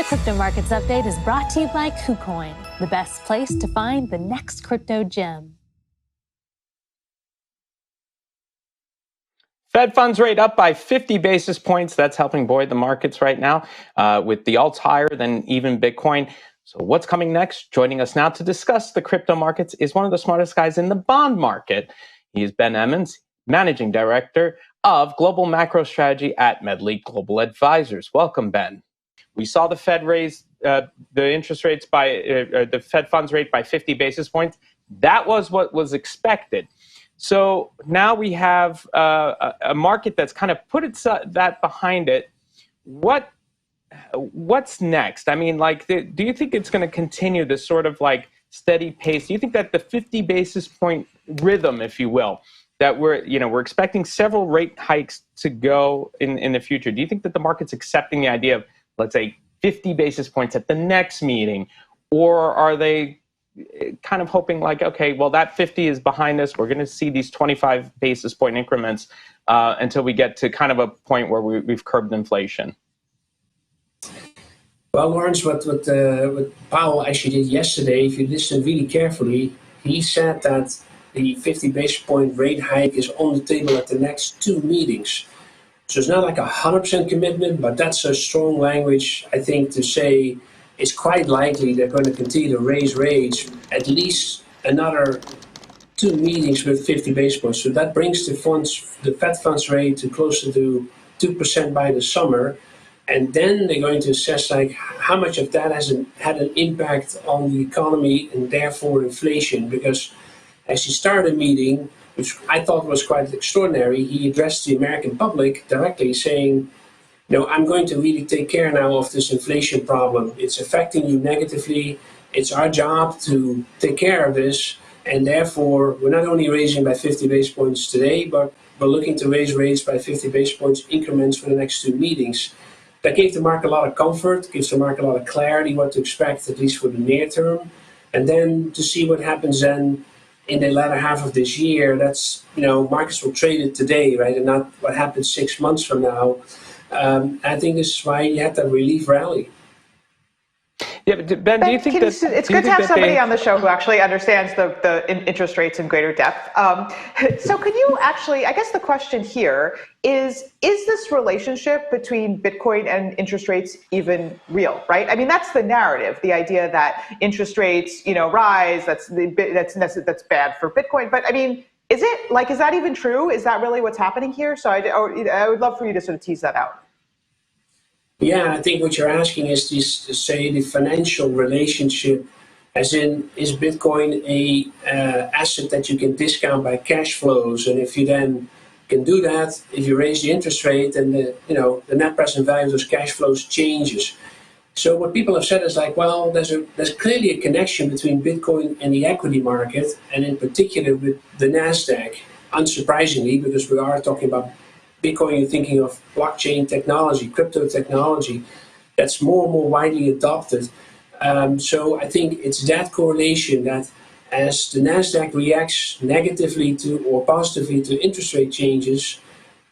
The Crypto Markets Update is brought to you by KuCoin, the best place to find the next crypto gem. Fed funds rate up by 50 basis points. That's helping buoy the markets right now with the alts higher than even Bitcoin. So what's coming next? Joining us now to discuss the crypto markets is one of the smartest guys in the bond market. He is Ben Emons, Managing Director of Global Macro Strategy at Medley Global Advisors. Welcome, Ben. We saw the Fed raise the interest rates by the Fed funds rate by 50 basis points. That was what was expected. So now we have a market that's kind of put that behind it. What's next? I mean, do you think it's going to continue this sort of steady pace? Do you think that the 50 basis point rhythm, if you will, that we're expecting several rate hikes to go in the future? Do you think that the market's accepting the idea of, let's say, 50 basis points at the next meeting, or are they kind of hoping okay, well, that 50 is behind us. We're going to see these 25 basis point increments until we get to kind of a point where we've curbed inflation? Well, Lawrence, what Powell actually did yesterday, if you listen really carefully, he said that the 50 basis point rate hike is on the table at the next two meetings. So it's not like a 100% commitment, but that's a strong language, I think, to say it's quite likely they're going to continue to raise rates at least another two meetings with 50 basis points. So that brings the Fed funds rate to closer to 2% by the summer. And then they're going to assess how much of that has had an impact on the economy and therefore inflation. Because as he started a meeting, which I thought was quite extraordinary, he addressed the American public directly saying, I'm going to really take care now of this inflation problem. It's affecting you negatively. It's our job to take care of this. And therefore, we're not only raising by 50 basis points today, but we're looking to raise rates by 50 basis points increments for the next two meetings. That gave the market a lot of comfort, gives the market a lot of clarity what to expect, at least for the near term. And then to see what happens then in the latter half of this year, that's, markets will trade it today, right? And not what happens 6 months from now. I think this is why you had that relief rally. Yeah, but Ben, do you think that it's good to have somebody on the show who actually understands the interest rates in greater depth? So could you actually, I guess the question here is this relationship between Bitcoin and interest rates even real, right? I mean, that's the narrative, the idea that interest rates, rise, that's bad for Bitcoin. But I mean, is that even true? Is that really what's happening here? So I would love for you to sort of tease that out. Yeah, I think what you're asking is to say the financial relationship, as in, is Bitcoin a asset that you can discount by cash flows? And if you then can do that, if you raise the interest rate, then the net present value of those cash flows changes. So what people have said is well, there's clearly a connection between Bitcoin and the equity market, and in particular with the Nasdaq, unsurprisingly, because we are talking about Bitcoin, you're thinking of blockchain technology, crypto technology, that's more and more widely adopted. So I think it's that correlation that as the Nasdaq reacts negatively to or positively to interest rate changes,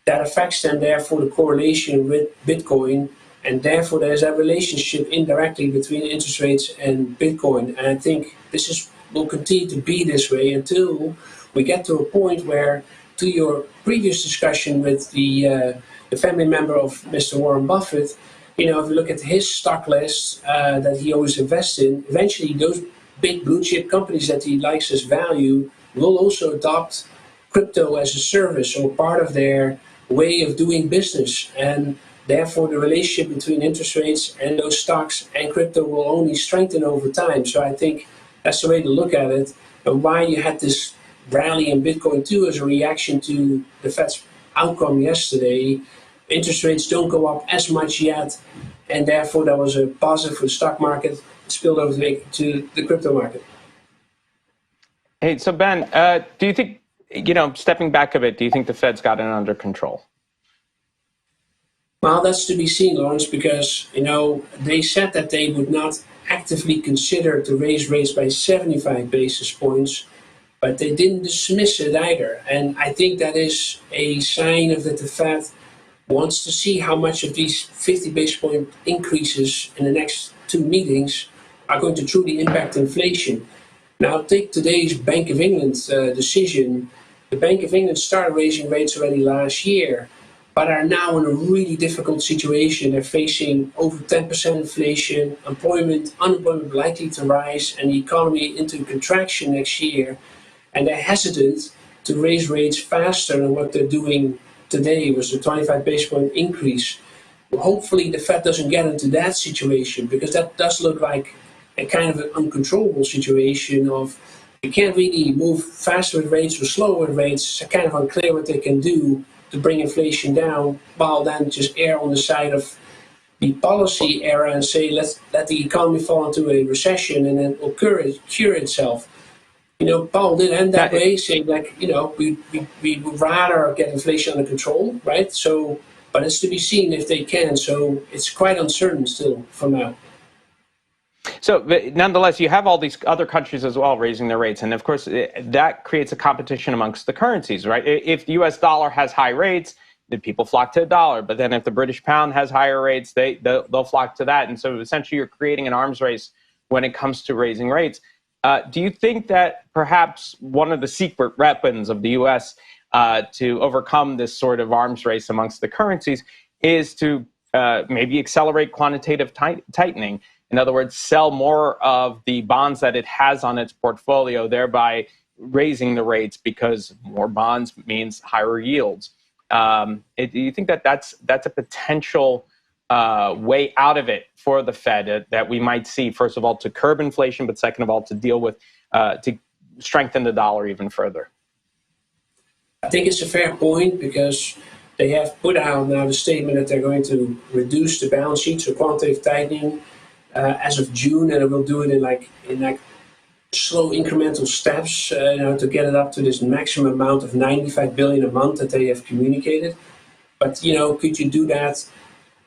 that affects then therefore the correlation with Bitcoin, and therefore there's a relationship indirectly between interest rates and Bitcoin. And I think this will continue to be this way until we get to a point where, to your previous discussion with the family member of Mr. Warren Buffett, if you look at his stock list that he always invests in, eventually those big blue chip companies that he likes as value will also adopt crypto as a service or part of their way of doing business. And therefore the relationship between interest rates and those stocks and crypto will only strengthen over time. So I think that's the way to look at it, and why you had this rally in Bitcoin too as a reaction to the Fed's outcome yesterday. Interest rates don't go up as much yet, and therefore that was a positive for the stock market, spilled over to the crypto market. Hey, so Ben, do you think, stepping back a bit, do you think the Fed's got it under control? Well, that's to be seen, Lawrence, because, they said that they would not actively consider to raise rates by 75 basis points, but they didn't dismiss it either. And I think that is a sign of that the Fed wants to see how much of these 50 basis point increases in the next two meetings are going to truly impact inflation. Now, take today's Bank of England decision. The Bank of England started raising rates already last year, but are now in a really difficult situation. They're facing over 10% inflation, unemployment likely to rise, and the economy into contraction next year. And they're hesitant to raise rates faster than what they're doing today, was a 25 basis point increase. Hopefully the Fed doesn't get into that situation, because that does look like a kind of an uncontrollable situation of you can't really move faster with rates or slower with rates. It's kind of unclear what they can do to bring inflation down, while then just err on the side of the policy era and say, let's let the economy fall into a recession and then it'll cure itself. You know, Powell did end that way, saying like, you know, we would rather get inflation under control, right? So, but it's to be seen if they can. So it's quite uncertain still for now. So nonetheless, you have all these other countries as well raising their rates. And of course, that creates a competition amongst the currencies, right? If the US dollar has high rates, then people flock to the dollar. But then if the British pound has higher rates, they'll flock to that. And so essentially, you're creating an arms race when it comes to raising rates. Do you think that perhaps one of the secret weapons of the US to overcome this sort of arms race amongst the currencies is to maybe accelerate quantitative tightening? In other words, sell more of the bonds that it has on its portfolio, thereby raising the rates, because more bonds means higher yields. Do you think that that's a potential way out of it for the Fed that we might see, first of all, to curb inflation, but second of all, to deal with, to strengthen the dollar even further? I think it's a fair point, because they have put out now the statement that they're going to reduce the balance sheet, so quantitative tightening, as of June, and it will do it in like slow incremental steps, to get it up to this maximum amount of 95 billion a month that they have communicated. But could you do that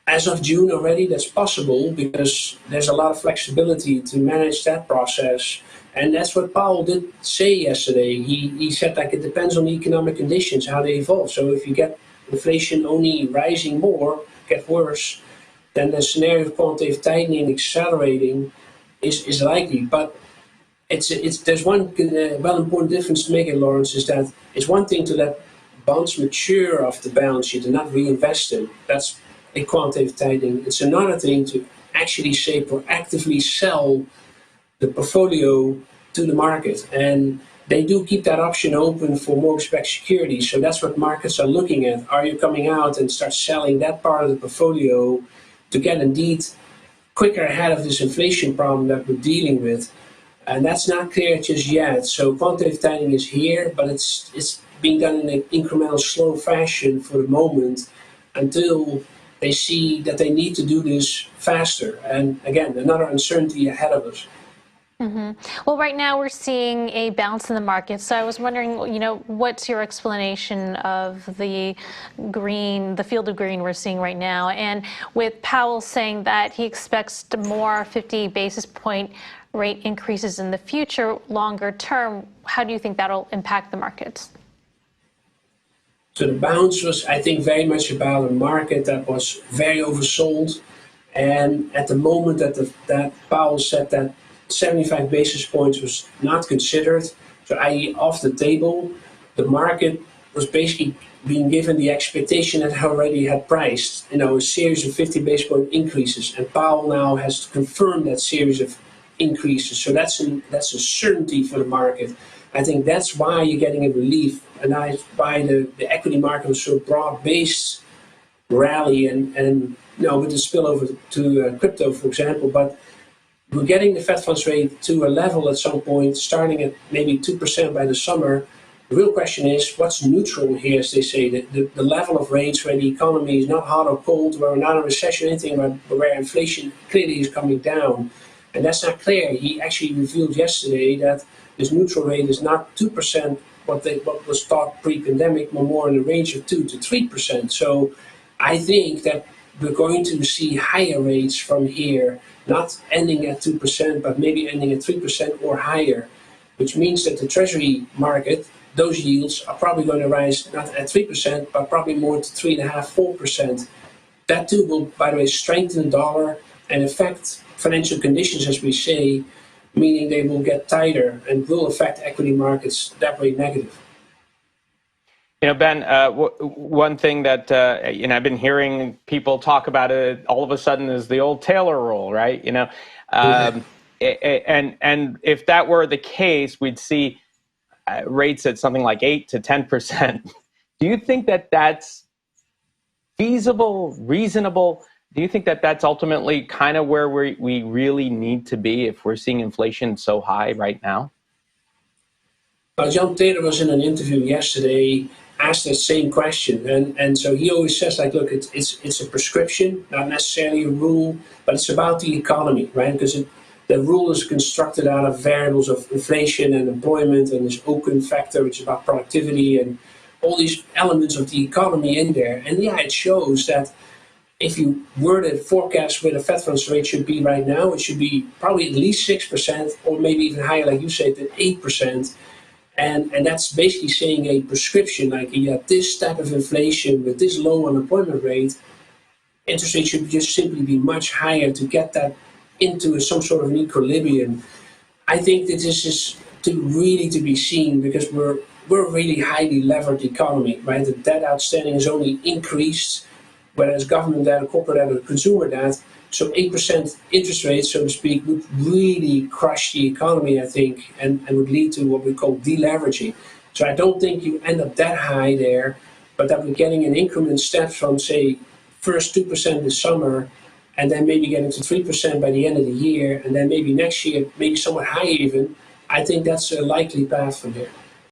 as of June already? That's possible, because there's a lot of flexibility to manage that process, and that's what Powell did say yesterday. He said like it depends on the economic conditions, how they evolve. So if you get inflation only rising more, get worse, then the scenario of quantitative tightening accelerating is likely. But there's one important difference to make it, Lawrence, is that it's one thing to let bonds mature off the balance sheet and not reinvest them. That's a quantitative tightening. It's another thing to actually say proactively sell the portfolio to the market. And they do keep that option open for mortgage-backed securities. So that's what markets are looking at. Are you coming out and start selling that part of the portfolio to get indeed quicker ahead of this inflation problem that we're dealing with? And that's not clear just yet. So quantitative tightening is here, but it's being done in an incremental, slow fashion for the moment, until they see that they need to do this faster. And again, another uncertainty ahead of us. Mm-hmm. Well, right now we're seeing a bounce in the market. So I was wondering, what's your explanation of the field of green we're seeing right now? And with Powell saying that he expects more 50 basis point rate increases in the future, longer term, how do you think that'll impact the markets? So the bounce was, I think, very much about a market that was very oversold. And at the moment that Powell said that 75 basis points was not considered, so i.e. off the table, the market was basically being given the expectation that it already had priced, a series of 50 basis point increases, and Powell now has to confirm that series of increases. So that's a certainty for the market. I think that's why you're getting a relief, and that's why the equity market was so broad-based rally, and with the spillover to crypto, for example. But we're getting the Fed funds rate to a level at some point, starting at maybe 2% by the summer. The real question is, what's neutral here, as they say, the level of rates where the economy is not hot or cold, where we're not in a recession or anything, but where inflation clearly is coming down. And that's not clear. He actually revealed yesterday that this neutral rate is not 2%, what was thought pre-pandemic, but more in the range of 2 to 3%. So I think that we're going to see higher rates from here, not ending at 2%, but maybe ending at 3% or higher, which means that the Treasury market those yields are probably going to rise not at 3%, but probably more to 3.5%, 4%. That too will, by the way, strengthen the dollar and affect financial conditions, as we say, meaning they will get tighter and will affect equity markets that way negative. Ben, one thing that I've been hearing people talk about it all of a sudden is the old Taylor rule, right? And if that were the case, we'd see rates at something like 8 to 10%. Do you think that that's feasible, reasonable? Do you think that that's ultimately kind of where we really need to be if we're seeing inflation so high right now? John Taylor was in an interview yesterday, asked that same question, and so he always says, like, look, it's a prescription, not necessarily a rule, but it's about the economy, right? Because the rule is constructed out of variables of inflation and employment and this Oken factor, which is about productivity and all these elements of the economy in there. And yeah, it shows that if you were to forecast where the Fed funds rate should be right now, it should be probably at least 6% or maybe even higher, like you said, than 8%. And that's basically saying a prescription, like you have this type of inflation with this low unemployment rate, interest rates should just simply be much higher to get that into some sort of an equilibrium. I think that this is really to be seen because we're a really highly levered economy, right? The debt outstanding has only increased, whereas government debt, corporate debt, or consumer debt. So 8% interest rates, so to speak, would really crush the economy, I think, and would lead to what we call deleveraging. So I don't think you end up that high there, but that we're getting in increment steps from, say, first 2% this summer, and then maybe getting to 3% by the end of the year, and then maybe next year, maybe somewhat higher even. I think that's a likely path from here.